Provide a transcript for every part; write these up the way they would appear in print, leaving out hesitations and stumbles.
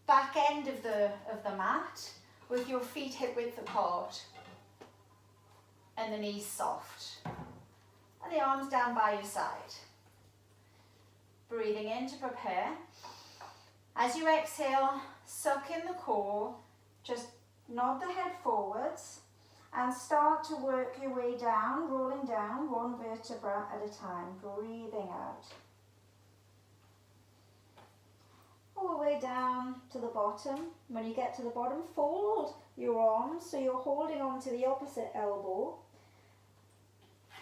back end of the mat with your feet hip width apart and the knees soft. And the arms down by your side. Breathing in to prepare. As you exhale, suck in the core, just nod the head forwards and start to work your way down, rolling down one vertebra at a time, breathing out. All the way down to the bottom. When you get to the bottom, fold your arms so you're holding on to the opposite elbow.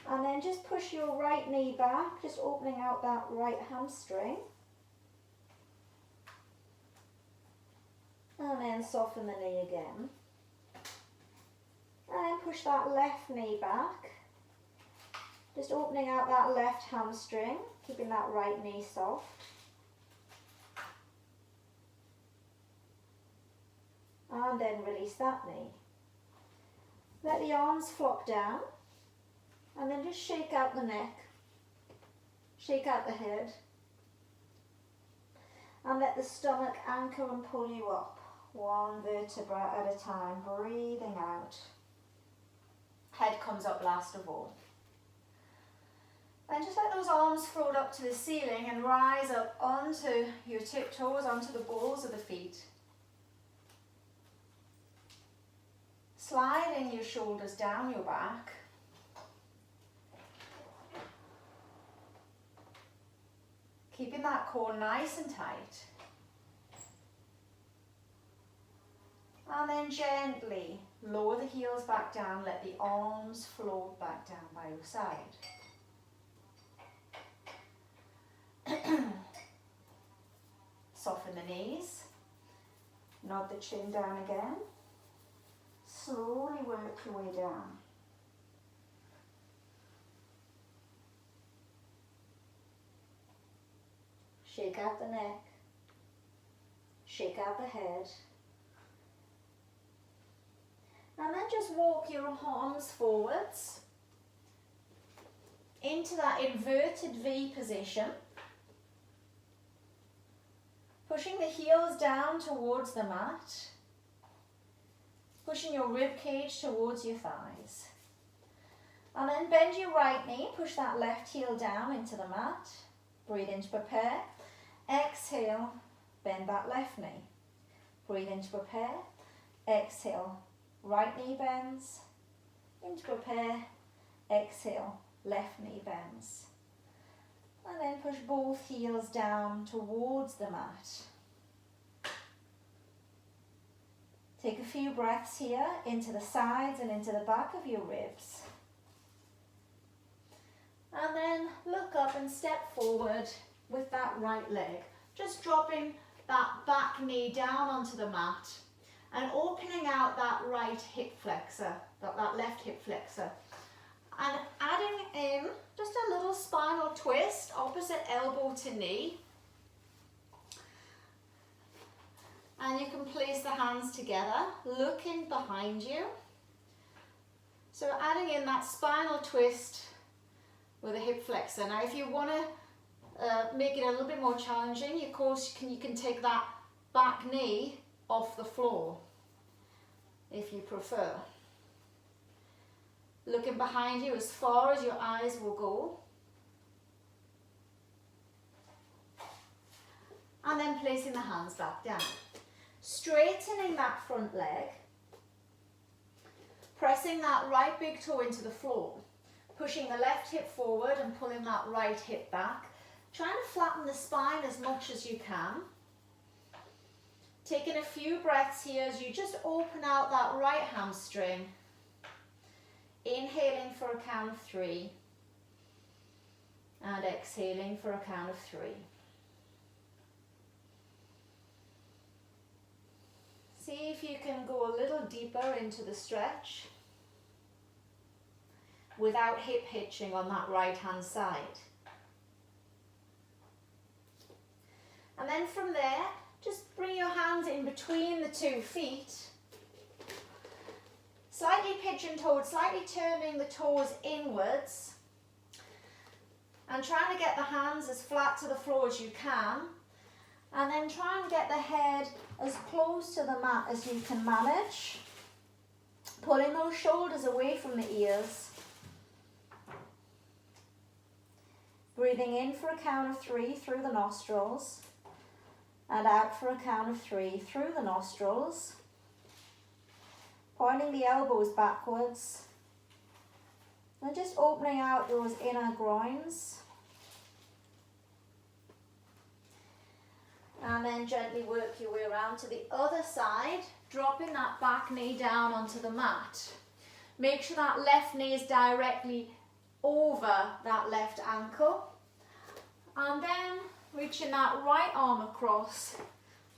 And then just push your right knee back, just opening out that right hamstring. And then soften the knee again. And then push that left knee back. Just opening out that left hamstring, keeping that right knee soft. And then release that knee. Let the arms flop down. And then just shake out the neck, shake out the head, and let the stomach anchor and pull you up, one vertebra at a time, breathing out. Head comes up last of all. Then just let those arms float up to the ceiling and rise up onto your tiptoes, onto the balls of the feet. Sliding your shoulders down your back. Keeping that core nice and tight. And then gently lower the heels back down, let the arms float back down by your side. Soften the knees, nod the chin down again. Slowly work your way down. Shake out the neck, shake out the head, and then just walk your arms forwards into that inverted V position, pushing the heels down towards the mat, pushing your rib cage towards your thighs, and then bend your right knee, push that left heel down into the mat, breathe in to prepare. Exhale, bend that left knee. Breathe in to prepare. Exhale, right knee bends. In to prepare. Exhale, left knee bends. And then push both heels down towards the mat. Take a few breaths here into the sides and into the back of your ribs. And then look up and step forward with that right leg, just dropping that back knee down onto the mat and opening out that right hip flexor, that left hip flexor, and adding in just a little spinal twist, opposite elbow to knee. And you can place the hands together, looking behind you. So adding in that spinal twist with a hip flexor. Now if you want to make it a little bit more challenging, of course you can take that back knee off the floor if you prefer. Looking behind you as far as your eyes will go. And then placing the hands back down. Straightening that front leg. Pressing that right big toe into the floor. Pushing the left hip forward and pulling that right hip back. Trying to flatten the spine as much as you can. Taking a few breaths here as you just open out that right hamstring. Inhaling for a count of 3. And exhaling for a count of 3. See if you can go a little deeper into the stretch without hip hitching on that right hand side. And then from there, just bring your hands in between the 2 feet. Slightly pigeon-toed, slightly turning the toes inwards. And trying to get the hands as flat to the floor as you can. And then try and get the head as close to the mat as you can manage. Pulling those shoulders away from the ears. Breathing in for a count of 3 through the nostrils. And out for a count of 3 through the nostrils. Pointing the elbows backwards. And just opening out those inner groins. And then gently work your way around to the other side, dropping that back knee down onto the mat. Make sure that left knee is directly over that left ankle. And then reaching that right arm across,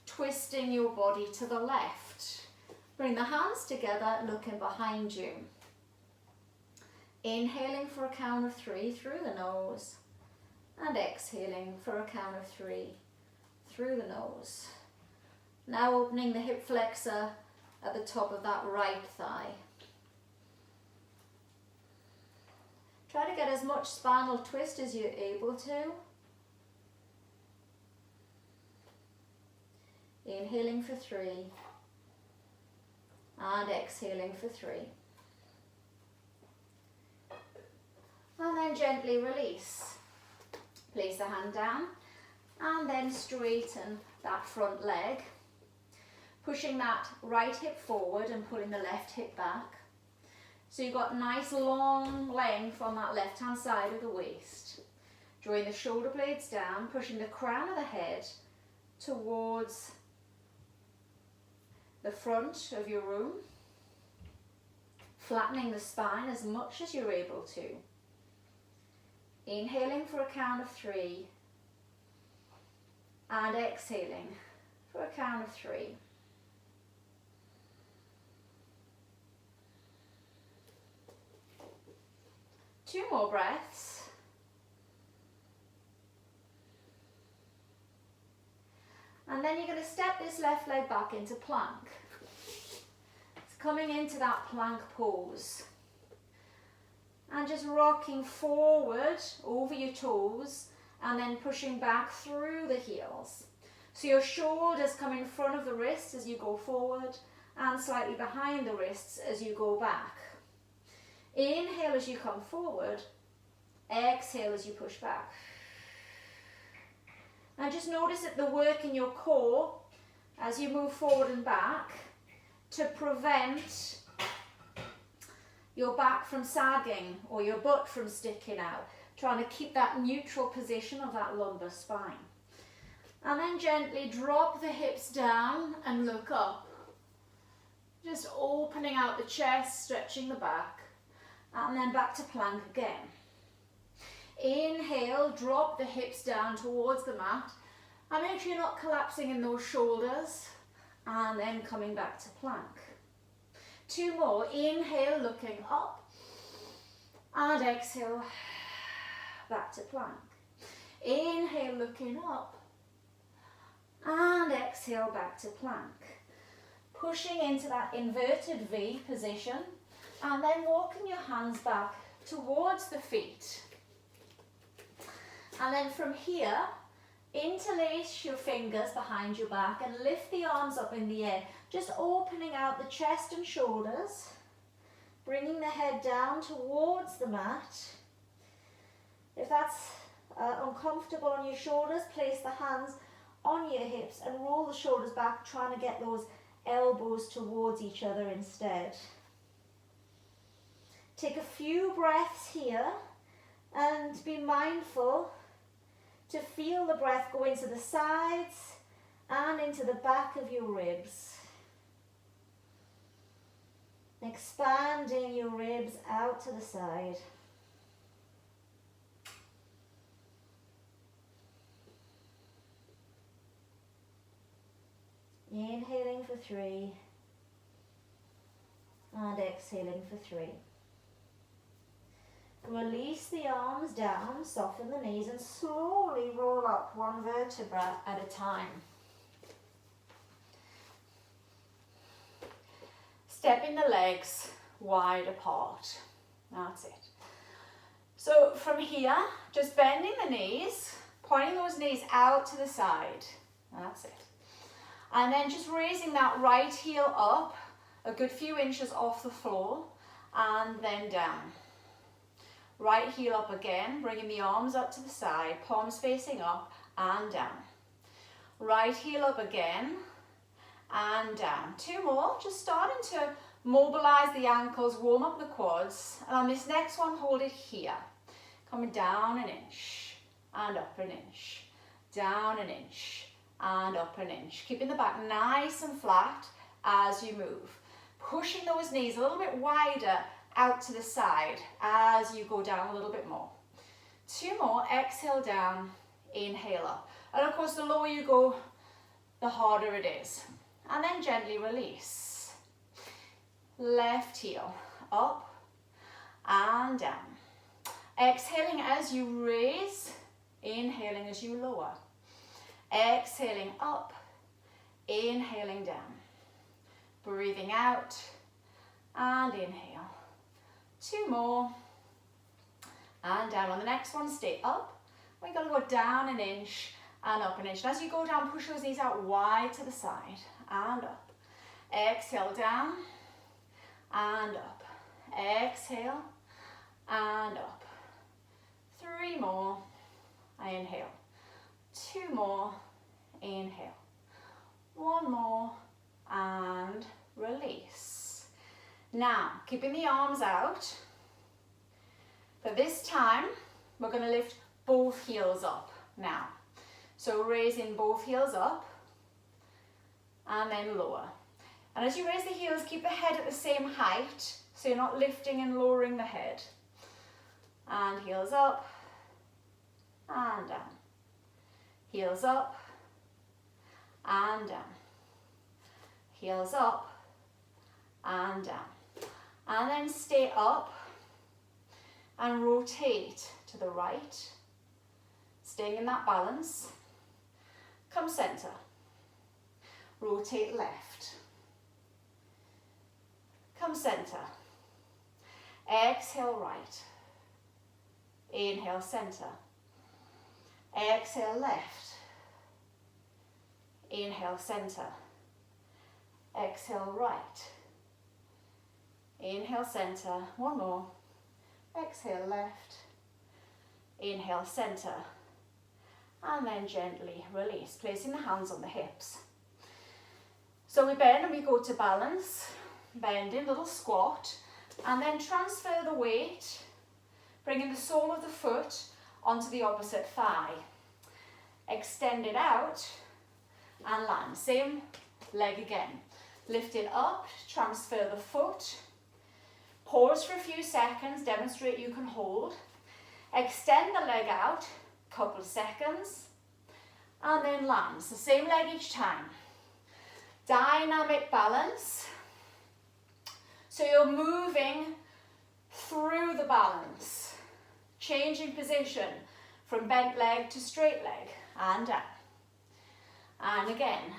twisting your body to the left. Bring the hands together, looking behind you. Inhaling for a count of 3 through the nose. And exhaling for a count of 3 through the nose. Now opening the hip flexor at the top of that right thigh. Try to get as much spinal twist as you're able to. Inhaling for 3 and exhaling for 3. And then gently release. Place the hand down and then straighten that front leg. Pushing that right hip forward and pulling the left hip back. So you've got nice long length on that left hand side of the waist. Drawing the shoulder blades down, pushing the crown of the head towards the front of your room. Flattening the spine as much as you're able to. Inhaling for a count of 3 and exhaling for a count of 3. Two more breaths. And then you're going to step this left leg back into plank. It's coming into that plank pose. And just rocking forward over your toes and then pushing back through the heels. So your shoulders come in front of the wrists as you go forward and slightly behind the wrists as you go back. Inhale as you come forward, exhale as you push back. And just notice that the work in your core as you move forward and back to prevent your back from sagging or your butt from sticking out. Trying to keep that neutral position of that lumbar spine. And then gently drop the hips down and look up. Just opening out the chest, stretching the back. And then back to plank again. Inhale, drop the hips down towards the mat. And make sure you're not collapsing in those shoulders. And then coming back to plank. 2 more. Inhale, looking up. And exhale, back to plank. Inhale, looking up. And exhale, back to plank. Pushing into that inverted V position. And then walking your hands back towards the feet. And then from here, interlace your fingers behind your back and lift the arms up in the air. Just opening out the chest and shoulders. Bringing the head down towards the mat. If that's uncomfortable on your shoulders, place the hands on your hips and roll the shoulders back, trying to get those elbows towards each other instead. Take a few breaths here and be mindful to feel the breath go into the sides and into the back of your ribs. Expanding your ribs out to the side. Inhaling for 3 and exhaling for 3. Release the arms down, soften the knees and slowly roll up one vertebra at a time. Stepping the legs wide apart. That's it. So from here, just bending the knees, pointing those knees out to the side. That's it. And then just raising that right heel up a good few inches off the floor and then down. Right heel up again, bringing the arms up to the side, palms facing up and down. Right heel up again and down. 2 more, just starting to mobilize the ankles, warm up the quads. And on this next one, hold it here. Coming down an inch and up an inch. Down an inch and up an inch. Keeping the back nice and flat as you move. Pushing those knees a little bit wider out to the side as you go down a little bit more. 2 more, exhale down, inhale up. And of course, the lower you go, the harder it is. And then gently release. Left heel up and down. Exhaling as you raise, inhaling as you lower. Exhaling up, inhaling down. Breathing out and inhale. 2 more. And down on the next one, stay up. We're going to go down an inch and up an inch. And as you go down, push those knees out wide to the side and up. Exhale down and up. Exhale and up. 3 more. Inhale. 2 more. Inhale. 1 more. And release. Now, keeping the arms out. But this time, we're going to lift both heels up now. So raising both heels up and then lower. And as you raise the heels, keep the head at the same height so you're not lifting and lowering the head. And heels up and down. Heels up and down. Heels up and down. And then stay up and rotate to the right. Staying in that balance. Come center. Rotate left. Come center. Exhale right. Inhale center. Exhale left. Inhale center. Exhale right. Inhale center. 1 more. Exhale left. Inhale center. And then gently release, placing the hands on the hips. So we bend and we go to balance, bending, little squat, and then transfer the weight, bringing the sole of the foot onto the opposite thigh. Extend it out and land. Same leg again. Lift it up, transfer the foot. Pause for a few seconds, demonstrate you can hold. Extend the leg out, couple of seconds, and then land. So same leg each time. Dynamic balance. So you're moving through the balance, changing position from bent leg to straight leg and down. And again,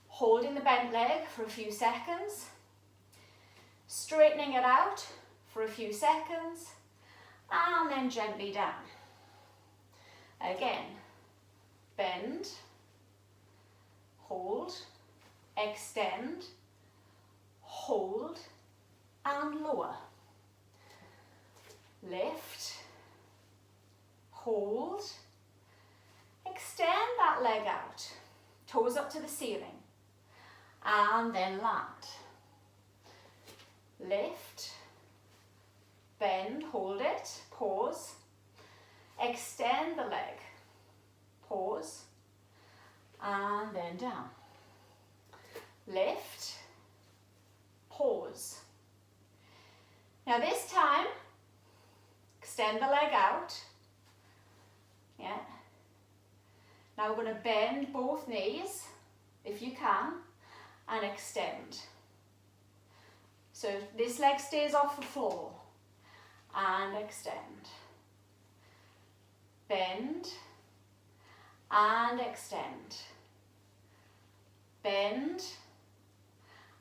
holding the bent leg for a few seconds, straightening it out for a few seconds, and then gently down. Again, bend, hold, extend, hold, and lower. Lift, hold, extend that leg out, toes up to the ceiling, and then land. Lift, bend, hold it, pause, extend the leg, pause, and then down. Lift, pause. Now this time, extend the leg out. Yeah. Now we're going to bend both knees, if you can, and extend. So this leg stays off the floor, and extend. Bend, and extend. Bend,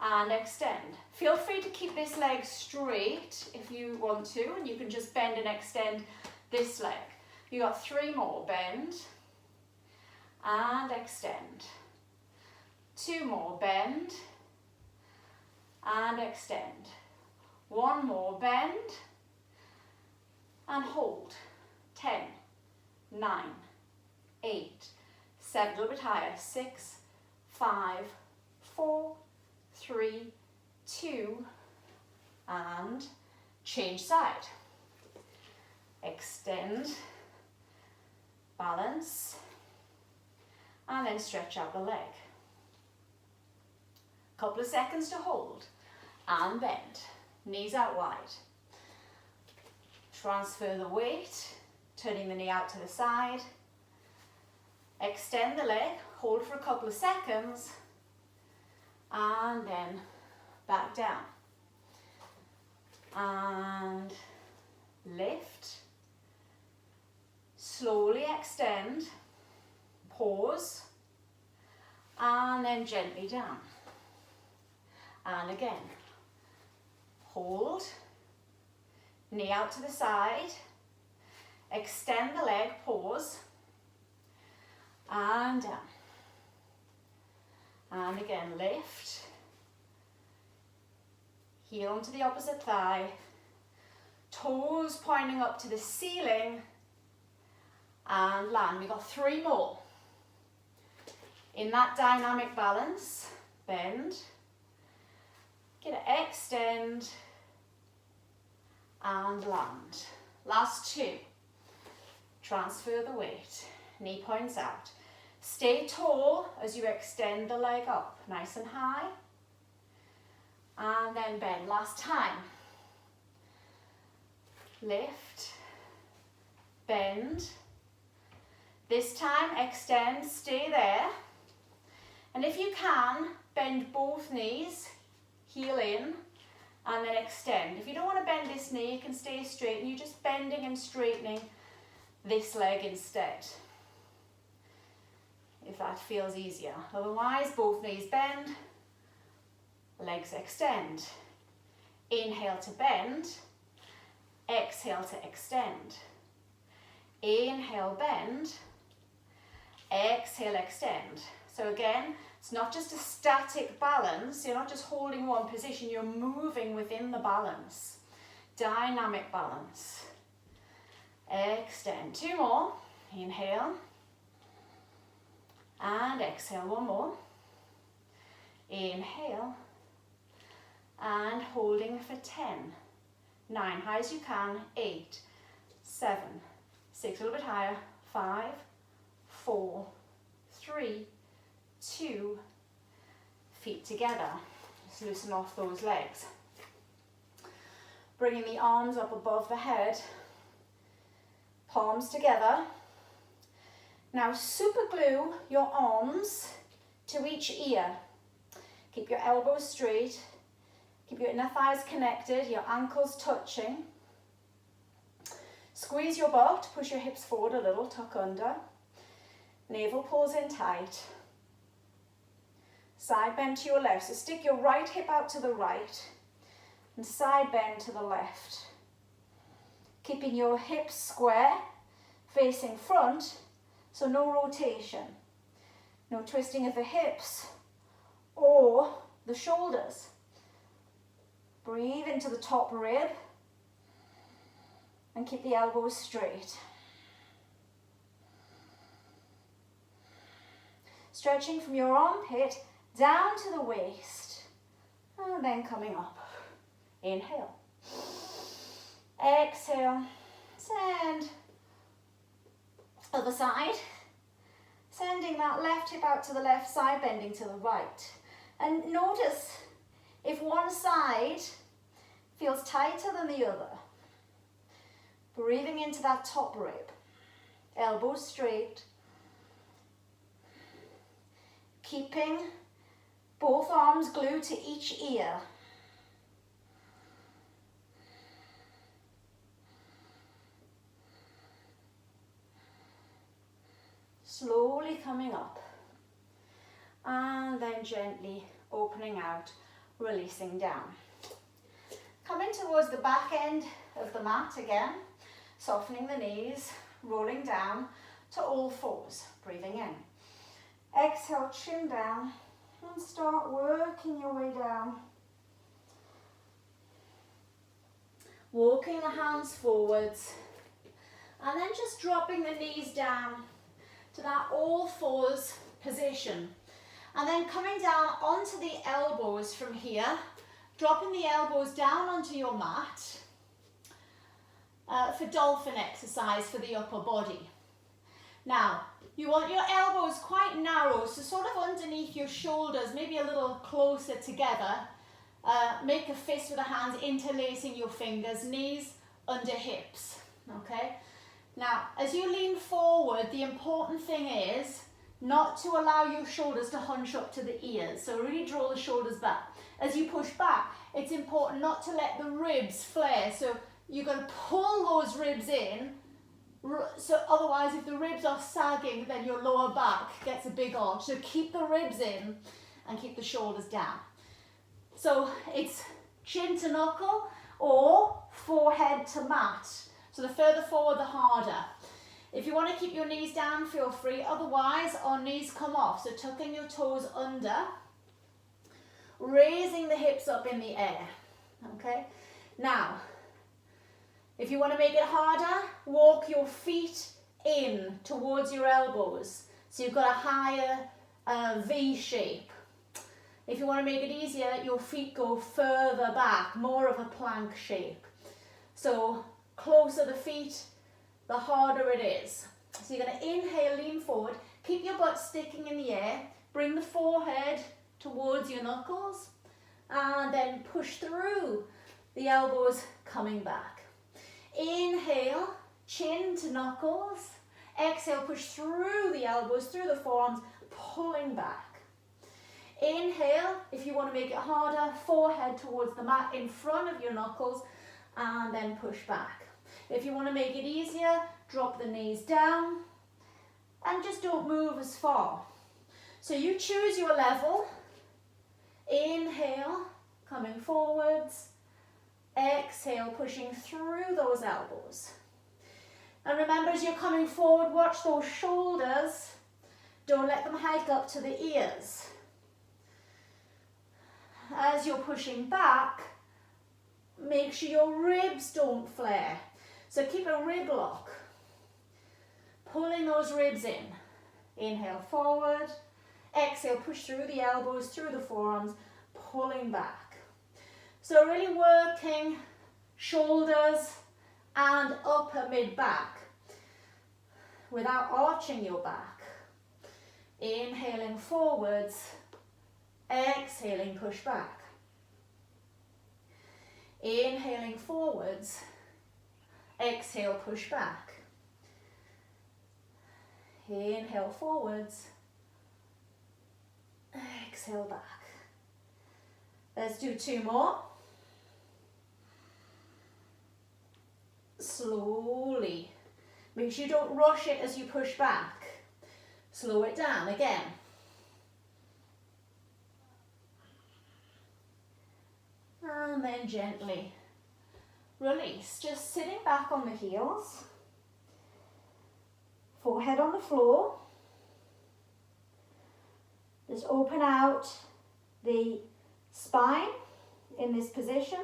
and extend. Feel free to keep this leg straight if you want to, and you can just bend and extend this leg. You got 3 more. Bend, and extend. 2 more, bend and extend. 1 more, bend and hold. 10, 9, 8, 7, a little bit higher, 6, 5, 4, 3, 2, and change side. Extend, balance, and then stretch out the leg. Couple of seconds to hold and bend. Knees out wide. Transfer the weight, turning the knee out to the side. Extend the leg, hold for a couple of seconds, and then back down. And lift. Slowly extend, pause, and then gently down. And again, hold, knee out to the side, extend the leg, pause, and down. And again, lift, heel onto the opposite thigh, toes pointing up to the ceiling, and land. We've got 3 more. In that dynamic balance, bend, get to extend, and land. Last 2. Transfer the weight, knee points out. Stay tall as you extend the leg up, nice and high. And then bend, last time. Lift, bend. This time, extend, stay there. And if you can, bend both knees, heel in, and then extend. If you don't want to bend this knee, you can stay straight, and you're just bending and straightening this leg instead, if that feels easier. Otherwise, both knees bend, legs extend. Inhale to bend, exhale to extend. Inhale, bend, exhale, extend. So again, it's not just a static balance, you're not just holding one position, you're moving within the balance. Dynamic balance. Extend. 2 more. Inhale. And exhale. 1 more. Inhale. And holding for 10. 9. High as you can. 8. 7. 6. A little bit higher. 5. 4. 3. 2. Feet together. Just loosen off those legs. Bringing the arms up above the head. Palms together. Now super glue your arms to each ear. Keep your elbows straight. Keep your inner thighs connected, your ankles touching. Squeeze your butt, push your hips forward a little, tuck under. Navel pulls in tight. Side bend to your left. So stick your right hip out to the right and side bend to the left. Keeping your hips square, facing front, so no rotation. No twisting of the hips or the shoulders. Breathe into the top rib and keep the elbows straight. Stretching from your armpit down to the waist and then coming up. Inhale. Exhale. Send. Other side. Sending that left hip out to the left side, bending to the right. And notice if one side feels tighter than the other. Breathing into that top rib. Elbows straight. Keeping both arms glued to each ear. Slowly coming up. And then gently opening out, releasing down. Coming towards the back end of the mat again, softening the knees, rolling down to all fours, breathing in. Exhale, chin down, and start working your way down. Walking the hands forwards, and then just dropping the knees down to that all fours position. And then coming down onto the elbows from here, dropping the elbows down onto your mat for dolphin exercise for the upper body. Now, you want your elbows quite narrow, so sort of underneath your shoulders, maybe a little closer together. Make a fist with the hands, interlacing your fingers, knees under hips, okay? Now, as you lean forward, the important thing is not to allow your shoulders to hunch up to the ears, so really draw the shoulders back. As you push back, it's important not to let the ribs flare, so you're going to pull those ribs in, so otherwise if the ribs are sagging, then your lower back gets a big arch. So keep the ribs in and keep the shoulders down. So it's chin to knuckle or forehead to mat. So the further forward, the harder. If you want to keep your knees down, feel free. Otherwise, our knees come off. So tucking your toes under, raising the hips up in the air. Okay? Now, if you want to make it harder, walk your feet in towards your elbows. So you've got a higher V shape. If you want to make it easier, let your feet go further back, more of a plank shape. So closer the feet, the harder it is. So you're going to inhale, lean forward, keep your butt sticking in the air, bring the forehead towards your knuckles, and then push through the elbows coming back. Inhale, chin to knuckles. Exhale, push through the elbows, through the forearms, pulling back. Inhale, if you want to make it harder, forehead towards the mat in front of your knuckles, and then push back. If you want to make it easier, drop the knees down, and just don't move as far. So you choose your level. Inhale, coming forwards. Exhale, pushing through those elbows. And remember, as you're coming forward, watch those shoulders. Don't let them hike up to the ears. As you're pushing back, make sure your ribs don't flare. So keep a rib lock. Pulling those ribs in. Inhale forward. Exhale, push through the elbows, through the forearms, pulling back. So really working shoulders and upper mid-back without arching your back. Inhaling forwards, exhaling, push back. Inhaling forwards, exhale, push back. Inhale forwards, exhale back. Let's do two more. Slowly. Make sure you don't rush it as you push back. Slow it down again. And then gently release. Just sitting back on the heels. Forehead on the floor. Just open out the spine in this position.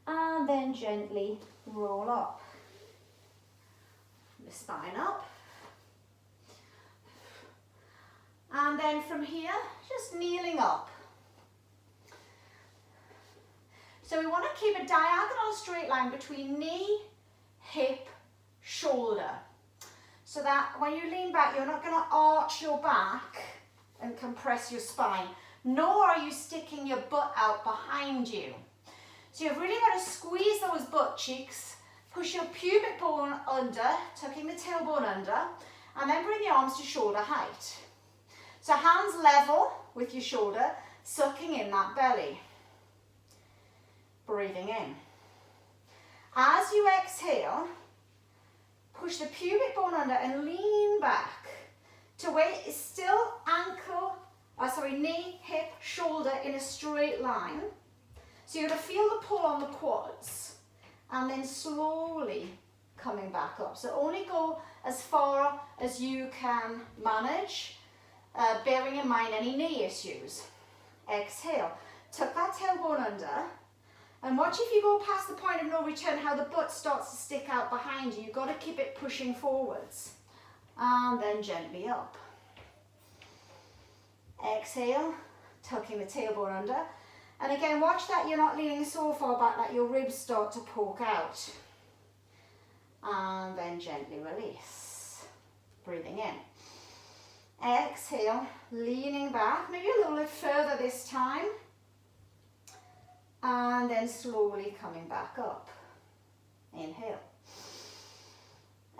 And then gently roll up. The spine up. And then from here, just kneeling up. So we want to keep a diagonal straight line between knee, hip, shoulder. So that when you lean back, you're not going to arch your back and compress your spine, nor are you sticking your butt out behind you. So you've really got to squeeze those butt cheeks, push your pubic bone under, tucking the tailbone under, and then bring the arms to shoulder height. So hands level with your shoulder, sucking in that belly. Breathing in. As you exhale, push the pubic bone under and lean back to where it's still knee, hip, shoulder in a straight line. So you're going to feel the pull on the quads and then slowly coming back up. So only go as far as you can manage, bearing in mind any knee issues. Exhale, tuck that tailbone under, and watch if you go past the point of no return how the butt starts to stick out behind you. You've got to keep it pushing forwards, and then gently up. Exhale, tucking the tailbone under, and again watch that you're not leaning so far back that your ribs start to poke out, and then gently release, breathing in. Exhale, leaning back, maybe a little bit further this time, and then slowly coming back up. Inhale.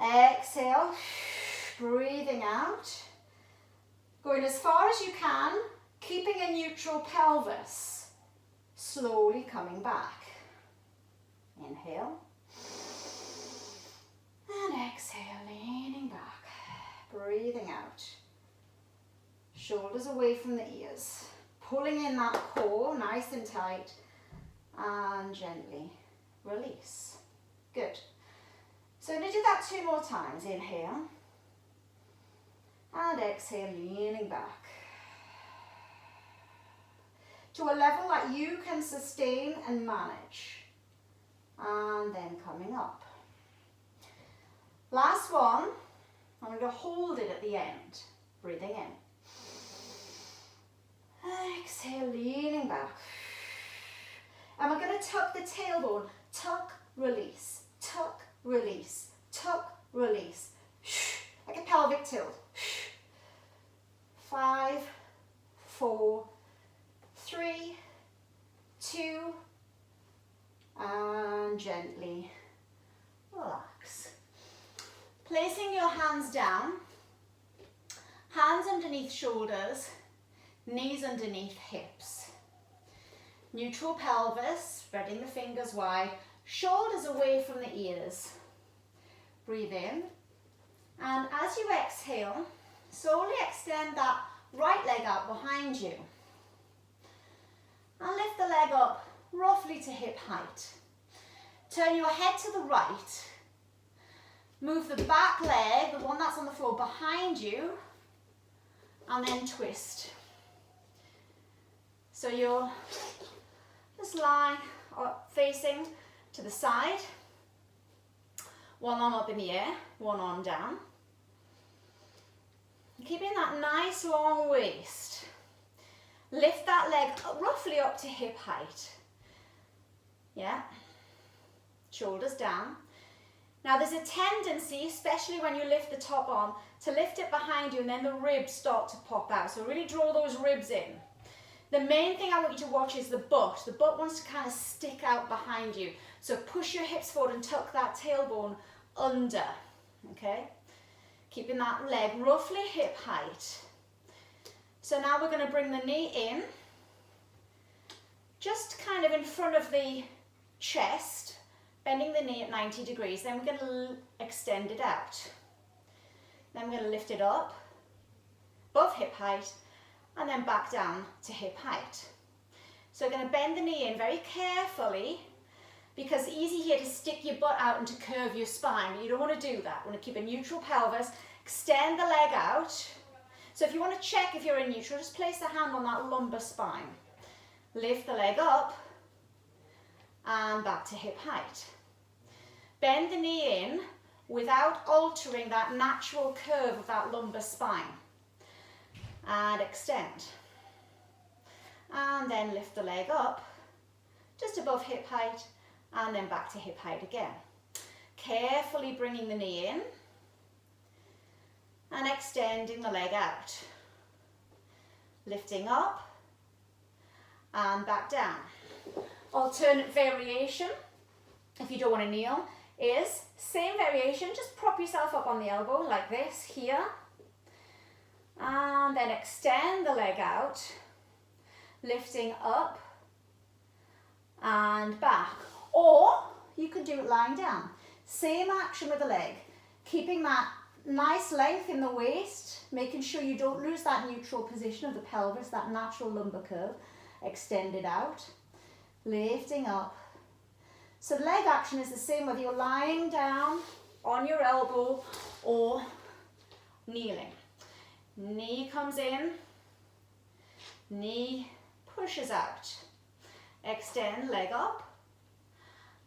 Exhale, breathing out, going as far as you can, keeping a neutral pelvis, slowly coming back. Inhale, and exhale, leaning back, breathing out. Shoulders away from the ears, pulling in that core nice and tight, and gently release. Good. So I'm going to do that 2 more times. Inhale, and exhale, leaning back to a level that you can sustain and manage, and then coming up. Last one, I'm going to hold it at the end, breathing in. Exhale, leaning back. And we're going to tuck the tailbone. Tuck, release, tuck, release, tuck, release. Like a pelvic tilt. 5, 4, 3, 2, and gently relax. Placing your hands down, hands underneath shoulders, knees underneath hips. Neutral pelvis, spreading the fingers wide, shoulders away from the ears. Breathe in, and as you exhale, slowly extend that right leg out behind you. And lift the leg up roughly to hip height. Turn your head to the right. Move the back leg, the one that's on the floor, behind you, and then twist. So you're just lying or facing to the side, one arm up in the air, one arm down. Keeping that nice long waist. Lift that leg roughly up to hip height. Yeah. Shoulders down. Now there's a tendency, especially when you lift the top arm, to lift it behind you and then the ribs start to pop out. So really draw those ribs in. The main thing I want you to watch is the butt. The butt wants to kind of stick out behind you. So push your hips forward and tuck that tailbone under, okay? Keeping that leg roughly hip height. So now we're going to bring the knee in, just kind of in front of the chest, bending the knee at 90 degrees. Then we're going to extend it out. Then we're going to lift it up, above hip height, and then back down to hip height. So we're going to bend the knee in very carefully, because it's easy here to stick your butt out and to curve your spine, but you don't want to do that. You want to keep a neutral pelvis, extend the leg out. So if you want to check if you're in neutral, just place the hand on that lumbar spine. Lift the leg up and back to hip height. Bend the knee in without altering that natural curve of that lumbar spine. And extend. And then lift the leg up just above hip height and then back to hip height again. Carefully bringing the knee in and extending the leg out. Lifting up and back down. Alternate variation, if you don't want to kneel, is same variation, just prop yourself up on the elbow like this here. And then extend the leg out, lifting up and back. Or you can do it lying down. Same action with the leg, keeping that nice length in the waist, making sure you don't lose that neutral position of the pelvis, that natural lumbar curve. Extend it out, lifting up. So leg action is the same whether you're lying down on your elbow or kneeling. Knee comes in, knee pushes out. Extend leg up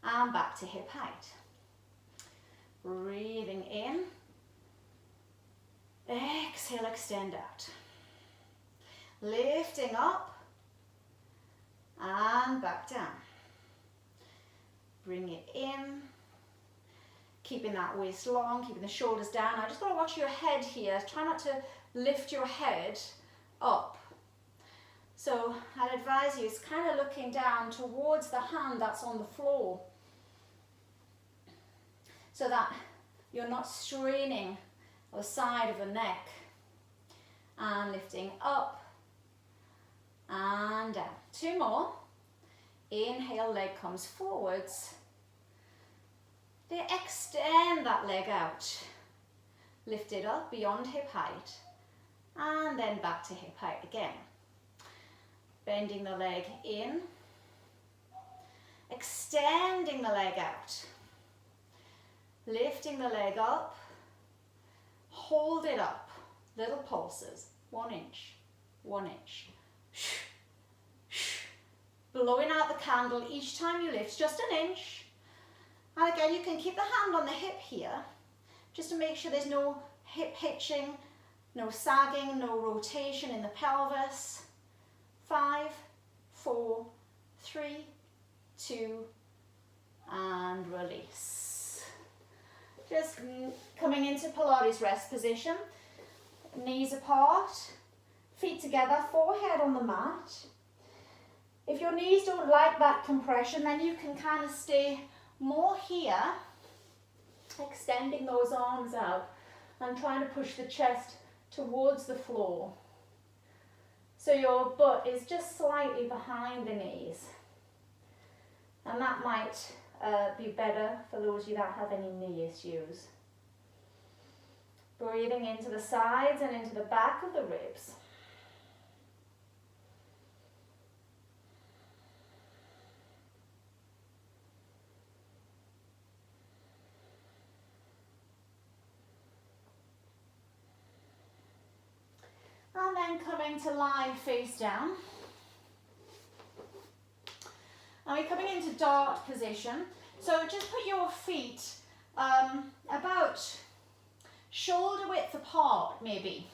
and back to hip height. Breathing in. Exhale, extend out. Lifting up and back down. Bring it in. Keeping that waist long, keeping the shoulders down. I just got to watch your head here. Try not to lift your head up. So I'd advise you, it's kind of looking down towards the hand that's on the floor, so that you're not straining the side of the neck. And lifting up and down. 2 more. Inhale, leg comes forwards. Then extend that leg out. Lift it up beyond hip height. And then back to hip height again. Bending the leg in. Extending the leg out. Lifting the leg up. Hold it up. Little pulses. 1 inch. 1 inch. Blowing out the candle each time you lift, just 1 inch. And again, you can keep the hand on the hip here, just to make sure there's no hip hitching, no sagging, no rotation in the pelvis. 5, 4, 3, 2, and release. Just coming into Pilates rest position. Knees apart, feet together, forehead on the mat. If your knees don't like that compression, then you can kind of stay more here, extending those arms out and trying to push the chest towards the floor. So your butt is just slightly behind the knees. And that might be better for those of you that have any knee issues. Breathing into the sides and into the back of the ribs. And then coming to lie face down. And we're coming into dart position. So just put your feet about shoulder width apart maybe.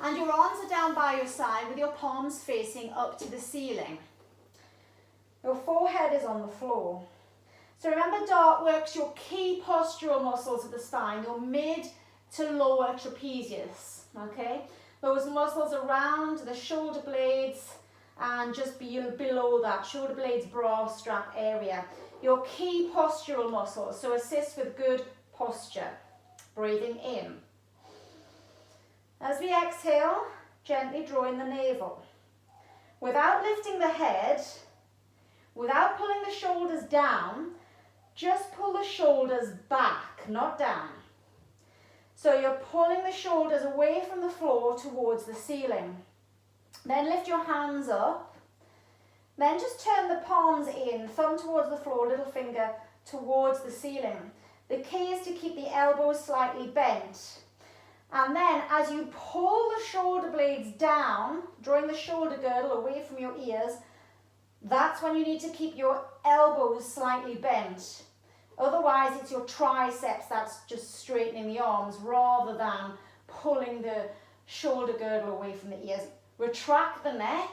And your arms are down by your side with your palms facing up to the ceiling. Your forehead is on the floor. So remember, dart works your key postural muscles of the spine, your mid to lower trapezius, okay? Those muscles around the shoulder blades and just below that, shoulder blades, bra strap area. Your key postural muscles, so assist with good posture. Breathing in. As we exhale, gently drawing the navel. Without lifting the head, without pulling the shoulders down, just pull the shoulders back, not down. So you're pulling the shoulders away from the floor towards the ceiling. Then lift your hands up. Then just turn the palms in, thumb towards the floor, little finger towards the ceiling. The key is to keep the elbows slightly bent. And then as you pull the shoulder blades down, drawing the shoulder girdle away from your ears, that's when you need to keep your elbows slightly bent. Otherwise, it's your triceps that's just straightening the arms rather than pulling the shoulder girdle away from the ears. Retract the neck,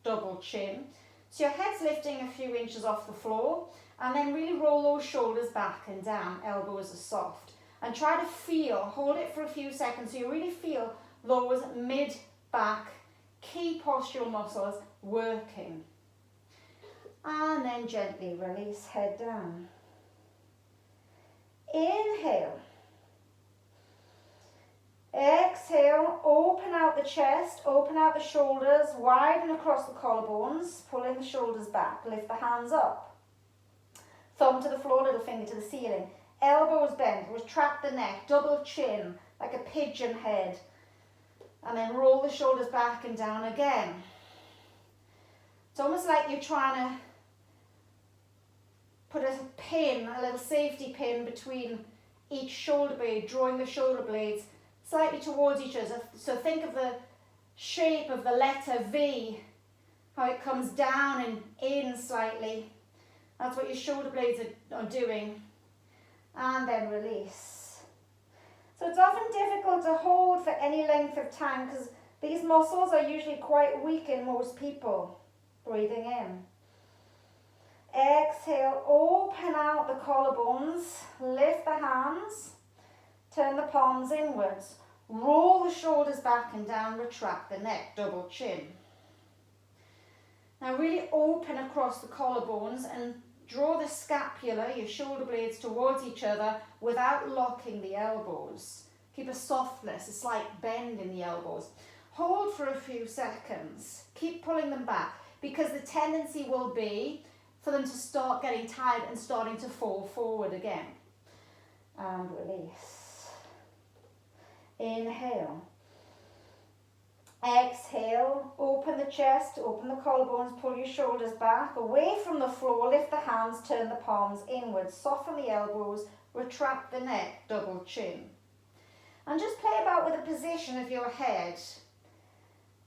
double chin. So your head's lifting a few inches off the floor, and then really roll those shoulders back and down, elbows are soft. And try to feel, hold it for a few seconds so you really feel those mid-back key postural muscles working. And then gently release, head down. Inhale. Exhale, open out the chest, open out the shoulders, widen across the collarbones, pulling the shoulders back, lift the hands up. Thumb to the floor, little finger to the ceiling. Elbows bent, retract the neck, double chin, like a pigeon head. And then roll the shoulders back and down again. It's almost like you're trying to put a pin, a little safety pin between each shoulder blade, drawing the shoulder blades slightly towards each other. So think of the shape of the letter V, how it comes down and in slightly. That's what your shoulder blades are doing. And then release. So it's often difficult to hold for any length of time because these muscles are usually quite weak in most people. Breathing in. Exhale, open out the collarbones, lift the hands, turn the palms inwards. Roll the shoulders back and down, retract the neck, double chin. Now really open across the collarbones and draw the scapula, your shoulder blades, towards each other without locking the elbows. Keep a softness, a slight bend in the elbows. Hold for a few seconds. Keep pulling them back because the tendency will be for them to start getting tired and starting to fall forward again. And release. Inhale. Exhale, open the chest, open the collarbones, pull your shoulders back, away from the floor, lift the hands, turn the palms inwards, soften the elbows, retract the neck, double chin. And just play about with the position of your head.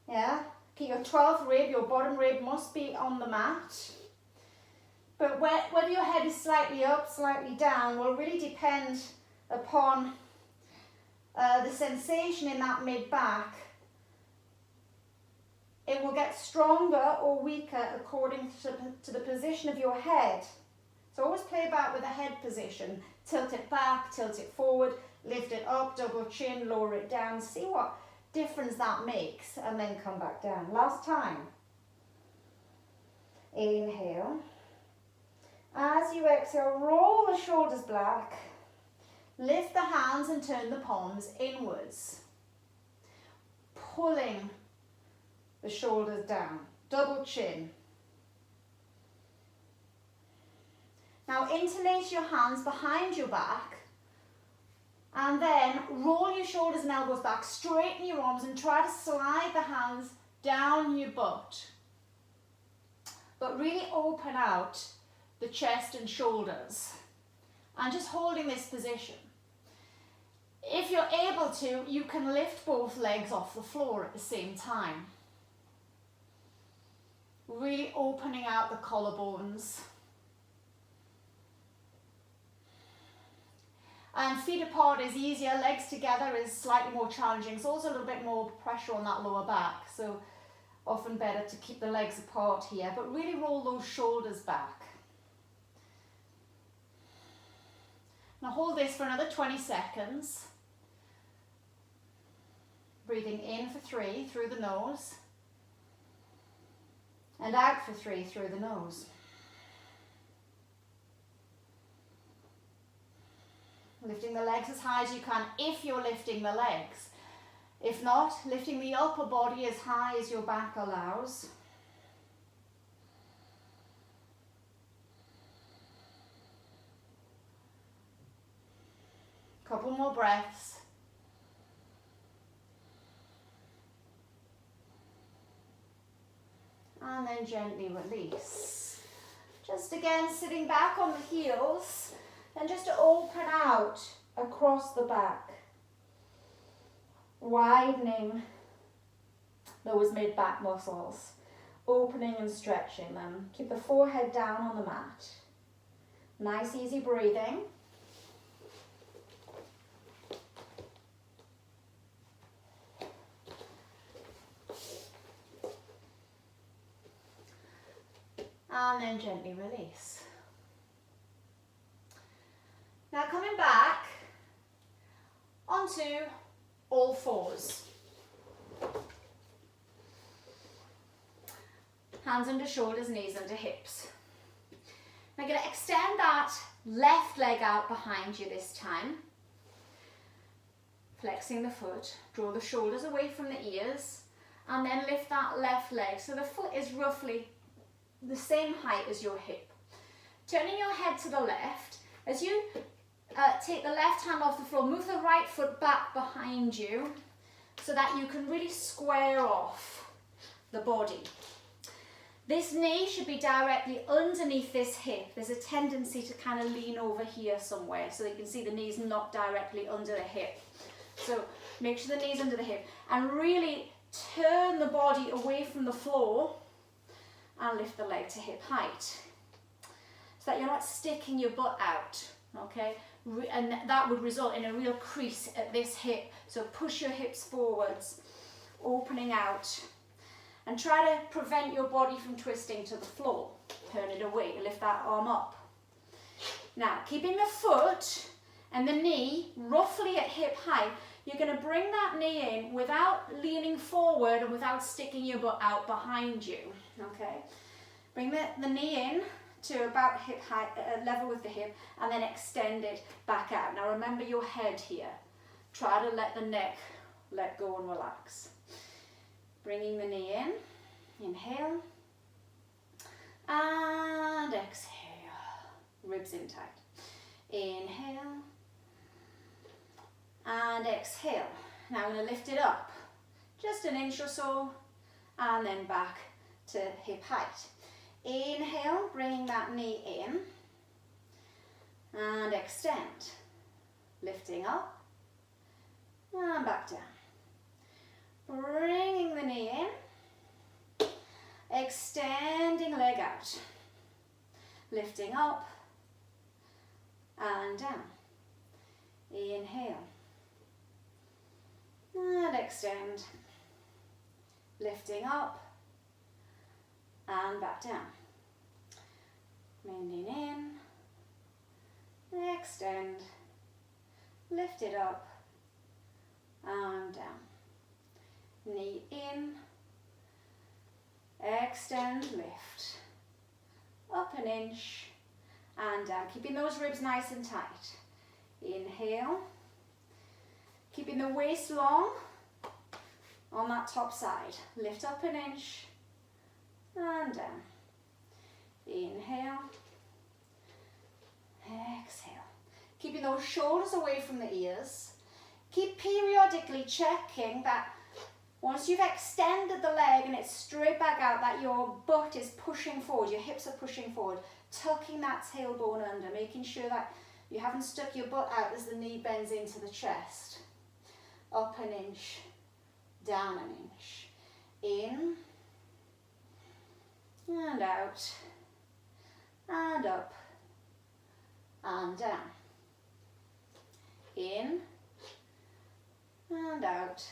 Yeah, okay, your 12th rib, your bottom rib must be on the mat. But whether your head is slightly up, slightly down will really depend upon the sensation in that mid-back. It will get stronger or weaker according to the position of your head. So always play about with the head position. Tilt it back, tilt it forward, lift it up, double chin, lower it down. See what difference that makes and then come back down. Last time. Inhale. As you exhale, roll the shoulders back. Lift the hands and turn the palms inwards. Pulling the shoulders down, double chin. Now interlace your hands behind your back and then roll your shoulders and elbows back, straighten your arms and try to slide the hands down your butt. But really open out the chest and shoulders and just holding this position. If you're able to, you can lift both legs off the floor at the same time. Really opening out the collarbones. And feet apart is easier, legs together is slightly more challenging. It's also a little bit more pressure on that lower back, so often better to keep the legs apart here, but really roll those shoulders back. Now hold this for another 20 seconds. Breathing in for 3 through the nose. And out for 3 through the nose. Lifting the legs as high as you can if you're lifting the legs. If not, lifting the upper body as high as your back allows. Couple more breaths. And then gently release. Just again sitting back on the heels and just to open out across the back. Widening those mid-back muscles. Opening and stretching them. Keep the forehead down on the mat. Nice easy breathing. And then gently release. Now coming back onto all fours. Hands under shoulders, knees under hips. Now I'm going to extend that left leg out behind you this time. Flexing the foot, draw the shoulders away from the ears, and then lift that left leg so the foot is roughly the same height as your hip. Turning your head to the left, as you take the left hand off the floor, move the right foot back behind you so that you can really square off the body. This knee should be directly underneath this hip. There's a tendency to kind of lean over here somewhere, so you can see the knee's not directly under the hip. So make sure the knee's under the hip and really turn the body away from the floor and lift the leg to hip height, so that you're not sticking your butt out, okay? And that would result in a real crease at this hip. So push your hips forwards, opening out. And try to prevent your body from twisting to the floor. Turn it away, lift that arm up. Now, keeping the foot and the knee roughly at hip height, you're going to bring that knee in without leaning forward and without sticking your butt out behind you, okay? Bring the knee in to about hip height, level with the hip, and then extend it back out. Now, remember your head here. Try to let the neck let go and relax. Bringing the knee in, inhale, and exhale, ribs in tight. Inhale, and exhale. Now I'm going to lift it up, just an inch or so, and then back to hip height. Inhale, bringing that knee in, and extend, lifting up, and back down. Bringing the knee in, extending leg out, lifting up and down. Inhale and extend, lifting up and back down. Bending in, extend, lift it up and down. Knee in, extend, lift, up an inch and down, keeping those ribs nice and tight. Inhale, keeping the waist long on that top side. Lift up an inch and down. Inhale, exhale. Keeping those shoulders away from the ears. Keep periodically checking that once you've extended the leg and it's straight back out, that your butt is pushing forward, your hips are pushing forward, tucking that tailbone under, making sure that you haven't stuck your butt out as the knee bends into the chest. Up an inch, down an inch. In, and out, and up, and down. In, and out,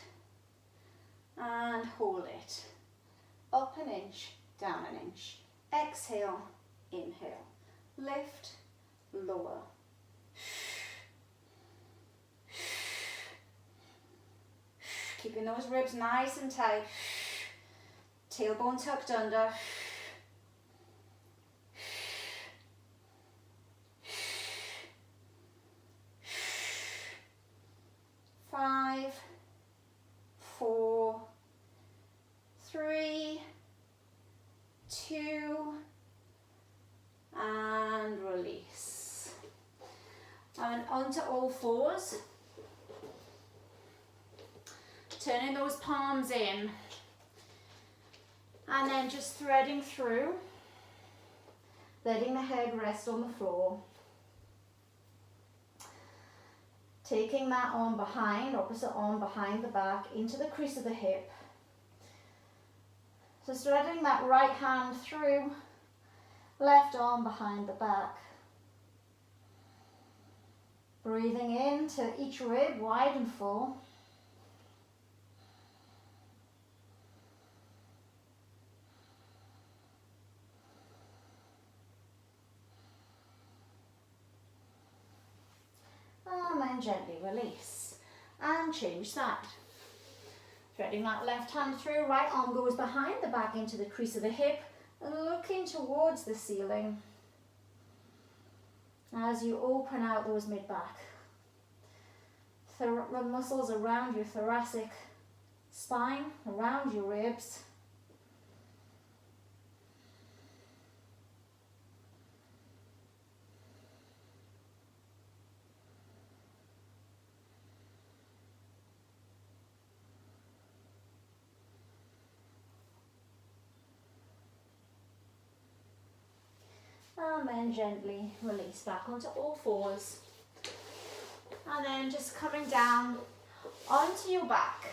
and hold it. Up an inch, down an inch. Exhale, inhale. Lift, lower. Keeping those ribs nice and tight. Tailbone tucked under. 5, 4, 3, 2, and release. And onto all fours. Turning those palms in. And then just threading through. Letting the head rest on the floor. Taking that arm behind, opposite arm behind the back, into the crease of the hip. So threading that right hand through, left arm behind the back. Breathing into each rib, wide and full. And then gently release. And change side. Threading that left hand through, right arm goes behind the back into the crease of the hip, looking towards the ceiling. As you open out those mid-back. The muscles around your thoracic spine, around your ribs. And then gently release back onto all fours. And then just coming down onto your back.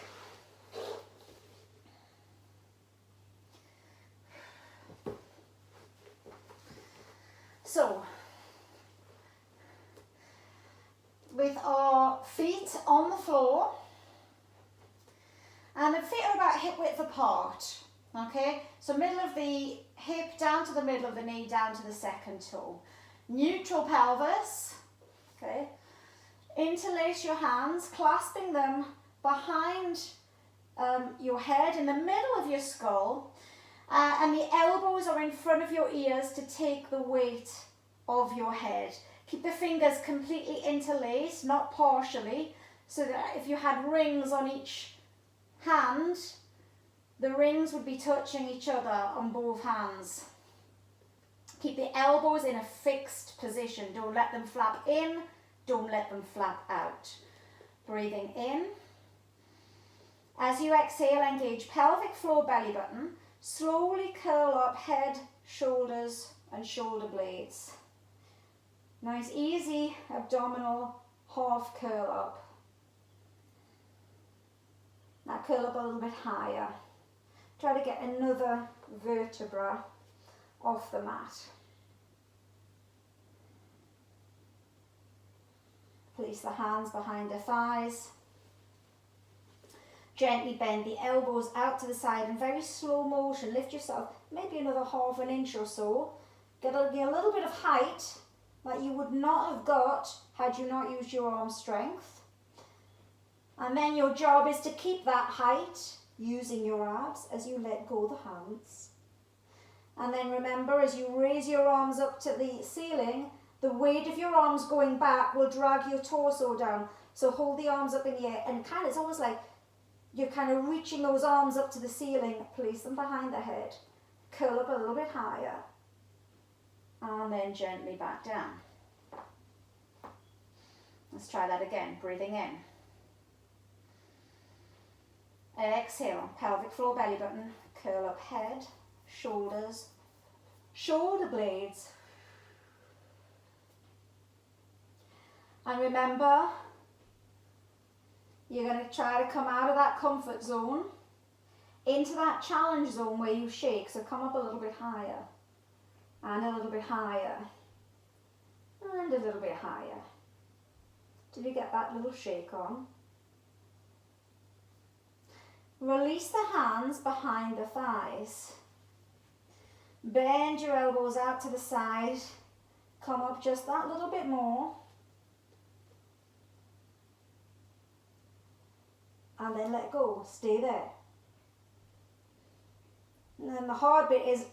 So, with our feet on the floor, and the feet are about hip width apart, okay? So middle of the hip down to the middle of the knee, down to the second toe. Neutral pelvis, okay? Interlace your hands, clasping them behind your head in the middle of your skull, and the elbows are in front of your ears to take the weight of your head. Keep the fingers completely interlaced, not partially, so that if you had rings on each hand, the rings would be touching each other on both hands. Keep the elbows in a fixed position. Don't let them flap in, don't let them flap out. Breathing in. As you exhale, engage pelvic floor, belly button. Slowly curl up head, shoulders and shoulder blades. Nice easy abdominal half curl up. Now curl up a little bit higher. Try to get another vertebra off the mat. Place the hands behind the thighs. Gently bend the elbows out to the side in very slow motion. Lift yourself maybe another half an inch or so. Get a little bit of height that you would not have got had you not used your arm strength. And then your job is to keep that height using your abs as you let go the hands. And then remember, as you raise your arms up to the ceiling, the weight of your arms going back will drag your torso down. So hold the arms up in the air and it's almost like you're kind of reaching those arms up to the ceiling. Place them behind the head. Curl up a little bit higher. And then gently back down. Let's try that again. Breathing in. Exhale. Pelvic floor, belly button. Curl up head, shoulders, shoulder blades. And remember, you're going to try to come out of that comfort zone into that challenge zone where you shake. So come up a little bit higher. And a little bit higher. And a little bit higher. Till you get that little shake on. Release the hands behind the thighs. Bend your elbows out to the side. Come up just that little bit more. And then let go. Stay there. And then the hard bit is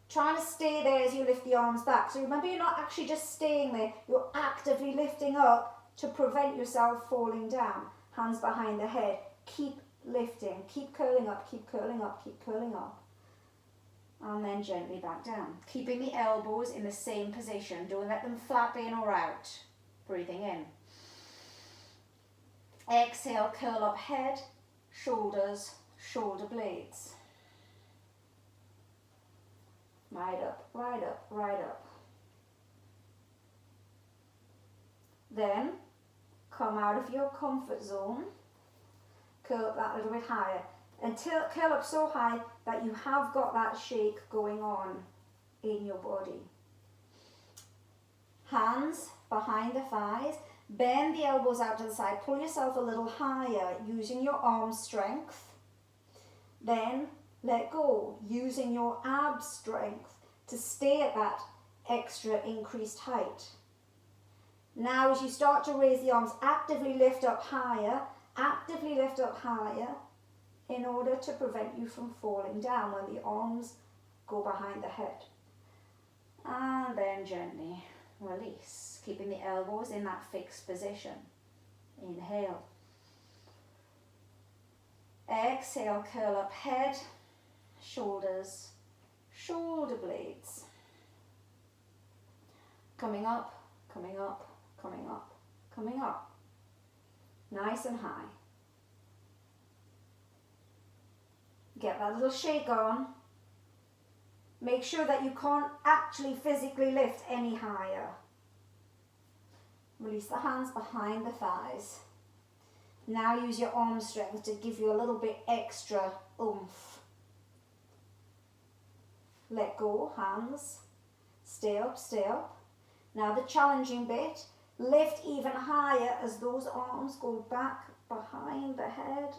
trying to stay there as you lift the arms back. So remember, you're not actually just staying there. You're actively lifting up to prevent yourself falling down. Hands behind the head. Keep lifting. Keep curling up. Keep curling up. Keep curling up. And then gently back down. Keeping the elbows in the same position. Don't let them flap in or out. Breathing in. Exhale, curl up head, shoulders, shoulder blades. Right up, right up, right up. Then come out of your comfort zone. Curl up that little bit higher. Until curl up so high that you have got that shake going on in your body. Hands behind the thighs. Bend the elbows out to the side. Pull yourself a little higher using your arm strength. Then let go using your ab strength to stay at that extra increased height. Now as you start to raise the arms, actively lift up higher. Actively lift up higher in order to prevent you from falling down when the arms go behind the head. And then gently release, keeping the elbows in that fixed position. Inhale. Exhale, curl up head, shoulders, shoulder blades. Coming up, coming up, coming up, coming up. Nice and high. Get that little shake on. Make sure that you can't actually physically lift any higher. Release the hands behind the thighs. Now use your arm strength to give you a little bit extra oomph. Let go, hands. Stay up, stay up. Now the challenging bit, lift even higher as those arms go back behind the head.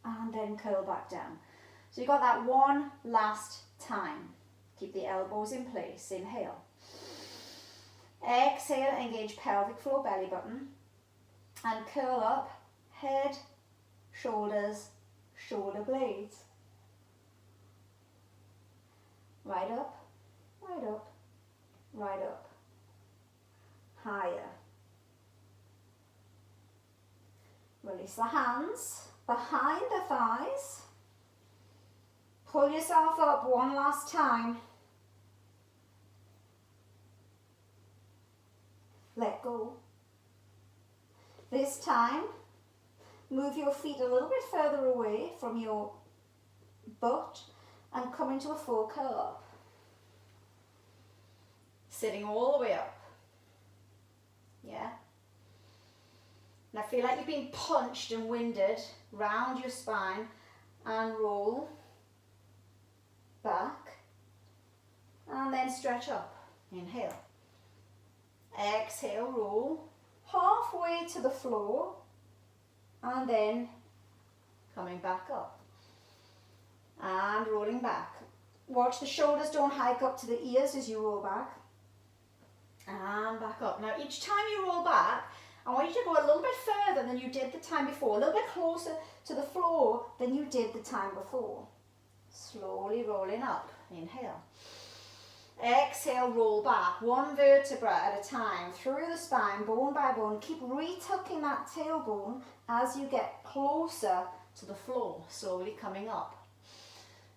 And then curl back down. So you've got that one last time. Keep the elbows in place. Inhale. Exhale, engage pelvic floor, belly button. And curl up, head, shoulders, shoulder blades. Right up, right up, right up. Higher. Release the hands behind the thighs. Pull yourself up one last time. Let go. This time, move your feet a little bit further away from your butt and come into a full curl up. Sitting all the way up. Yeah? And I feel like you've been punched and winded round your spine, and roll back and then stretch up. Inhale. Exhale, roll halfway to the floor and then coming back up and rolling back. Watch the shoulders don't hike up to the ears as you roll back and back up. Now each time you roll back, I want you to go a little bit further than you did the time before, a little bit closer to the floor than you did the time before. Slowly rolling up. Inhale. Exhale, roll back, one vertebra at a time, through the spine, bone by bone. Keep retucking that tailbone as you get closer to the floor, slowly coming up.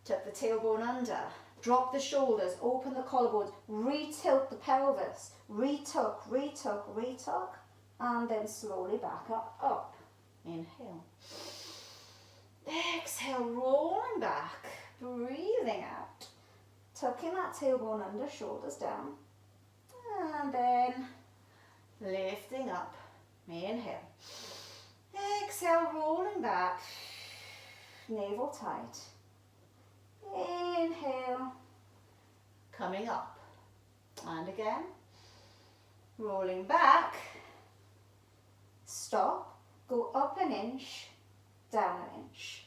Tuck the tailbone under, drop the shoulders, open the collarbones, retilt the pelvis, retuck, retuck, retuck, and then slowly back up. Inhale. Exhale, rolling back, breathing out. Tucking that tailbone under, shoulders down. And then lifting up. Inhale. Exhale, rolling back. Navel tight. Inhale. Coming up. And again. Rolling back. Stop. Go up an inch, down an inch.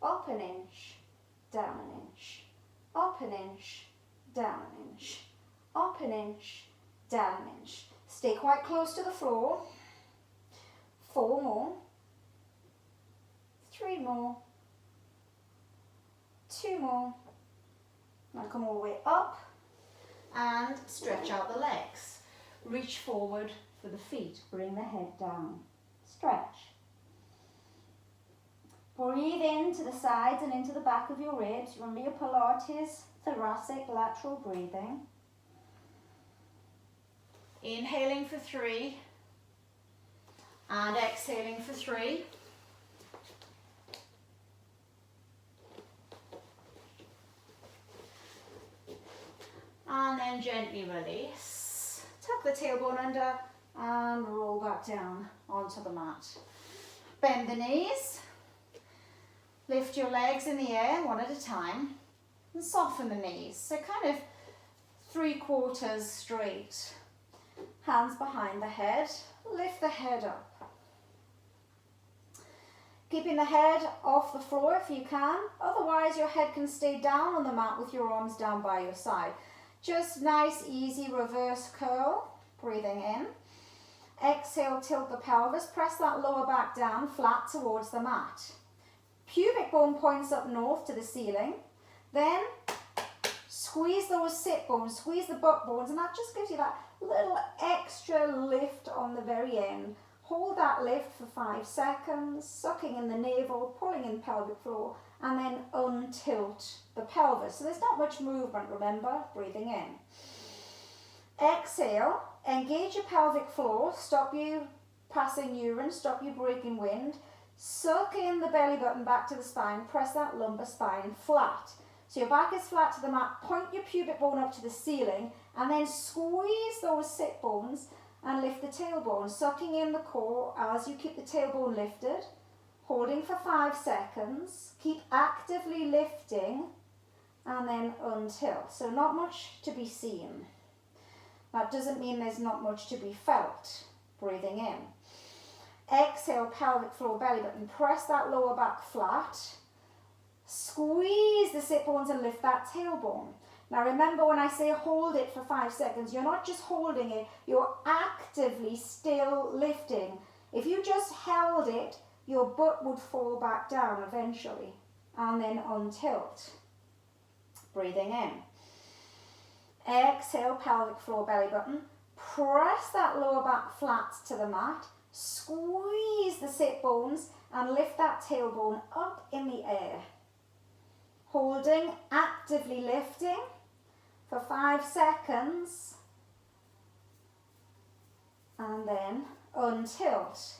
Up an inch, down an inch. Up an inch, down an inch, up an inch, down an inch. Stay quite close to the floor. 4 more, 3 more, 2 more. Now come all the way up and stretch out the legs. Reach forward for the feet, bring the head down. Stretch. Breathe into the sides and into the back of your ribs. Remember your Pilates, thoracic, lateral breathing. Inhaling for 3 and exhaling for 3. And then gently release. Tuck the tailbone under and roll back down onto the mat. Bend the knees. Lift your legs in the air one at a time and soften the knees. So kind of 3/4 straight. Hands behind the head. Lift the head up. Keeping the head off the floor if you can. Otherwise your head can stay down on the mat with your arms down by your side. Just nice, easy reverse curl. Breathing in. Exhale, tilt the pelvis. Press that lower back down flat towards the mat. Pubic bone points up north to the ceiling. Then squeeze those sit bones, squeeze the butt bones, and that just gives you that little extra lift on the very end. Hold that lift for 5 seconds, sucking in the navel, pulling in pelvic floor, and then untilt the pelvis. So there's not much movement, remember, breathing in. Exhale, engage your pelvic floor, stop you passing urine, stop you breaking wind. Suck in the belly button back to the spine, press that lumbar spine flat. So your back is flat to the mat, point your pubic bone up to the ceiling, and then squeeze those sit bones and lift the tailbone, sucking in the core as you keep the tailbone lifted, holding for 5 seconds, keep actively lifting, and then untilt. So not much to be seen. That doesn't mean there's not much to be felt. Breathing in. Exhale, pelvic floor, belly button. Press that lower back flat. Squeeze the sit bones and lift that tailbone. Now remember, when I say hold it for 5 seconds, you're not just holding it, you're actively still lifting. If you just held it, your butt would fall back down eventually. And then untilt. Breathing in. Exhale, pelvic floor, belly button. Press that lower back flat to the mat. Squeeze the sit bones and lift that tailbone up in the air. Holding, actively lifting for 5 seconds. And then untilt.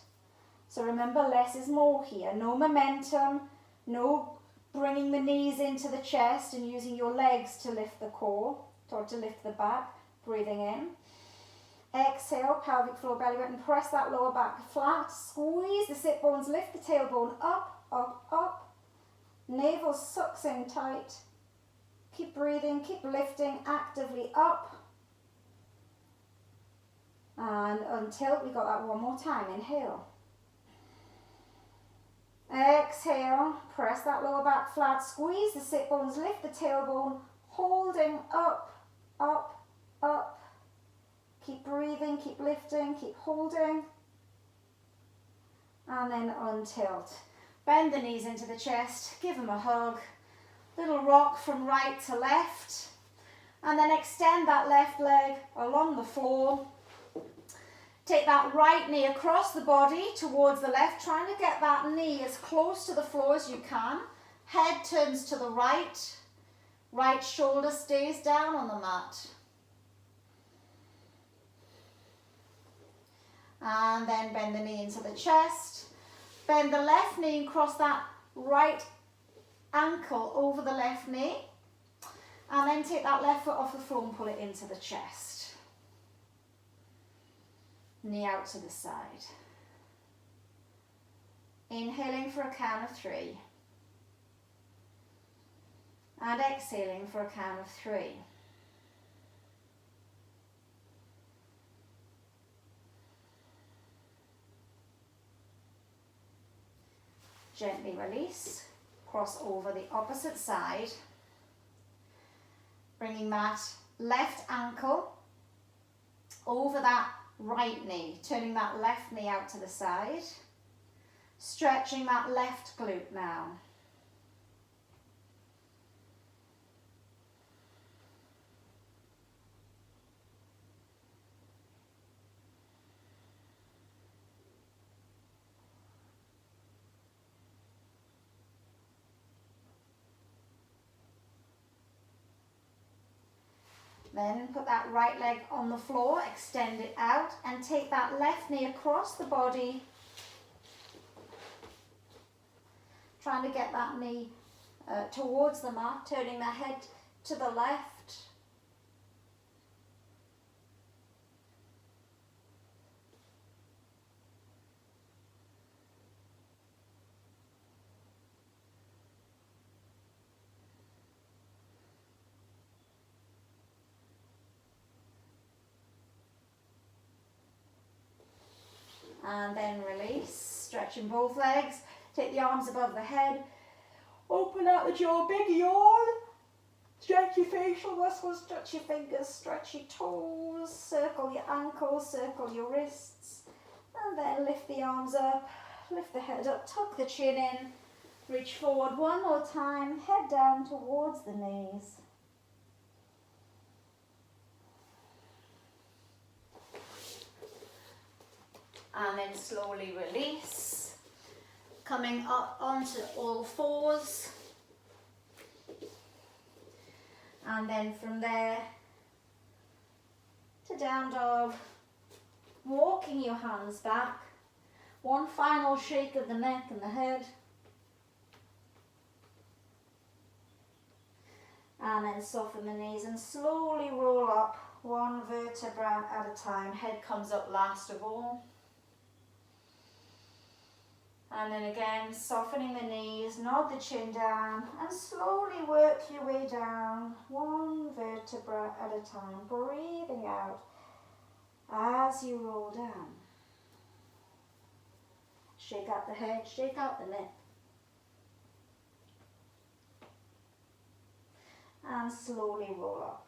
So remember, less is more here. No momentum, no bringing the knees into the chest and using your legs to lift the core or to lift the back. Breathing in. Exhale, pelvic floor, belly button. Press that lower back flat. Squeeze the sit bones, lift the tailbone up, up, up. Navel sucks in tight. Keep breathing, keep lifting actively up. And until we got that one more time. Inhale. Exhale, press that lower back flat, squeeze the sit bones, lift the tailbone, holding up, up, up. Keep breathing, keep lifting, keep holding. And then untilt. Bend the knees into the chest, give them a hug. Little rock from right to left. And then extend that left leg along the floor. Take that right knee across the body towards the left, trying to get that knee as close to the floor as you can. Head turns to the right. Right shoulder stays down on the mat. And then bend the knee into the chest. Bend the left knee and cross that right ankle over the left knee. And then take that left foot off the floor and pull it into the chest. Knee out to the side. Inhaling for a count of 3. And exhaling for a count of 3. Gently release. Cross over the opposite side. Bringing that left ankle over that right knee, turning that left knee out to the side, stretching that left glute now. Then put that right leg on the floor, extend it out, and take that left knee across the body. Trying to get that knee towards the mat, turning the head to the left. And then release, stretching both legs. Take the arms above the head. Open out the jaw, big yawn. Stretch your facial muscles, stretch your fingers, stretch your toes. Circle your ankles, circle your wrists. And then lift the arms up, lift the head up, tuck the chin in. Reach forward one more time, head down towards the knees. And then slowly release, coming up onto all fours. And then from there to down dog, walking your hands back. One final shake of the neck and the head. And then soften the knees and slowly roll up, one vertebra at a time. Head comes up last of all. And then again, softening the knees, nod the chin down, and slowly work your way down, one vertebra at a time, breathing out as you roll down. Shake out the head, shake out the neck. And slowly roll up.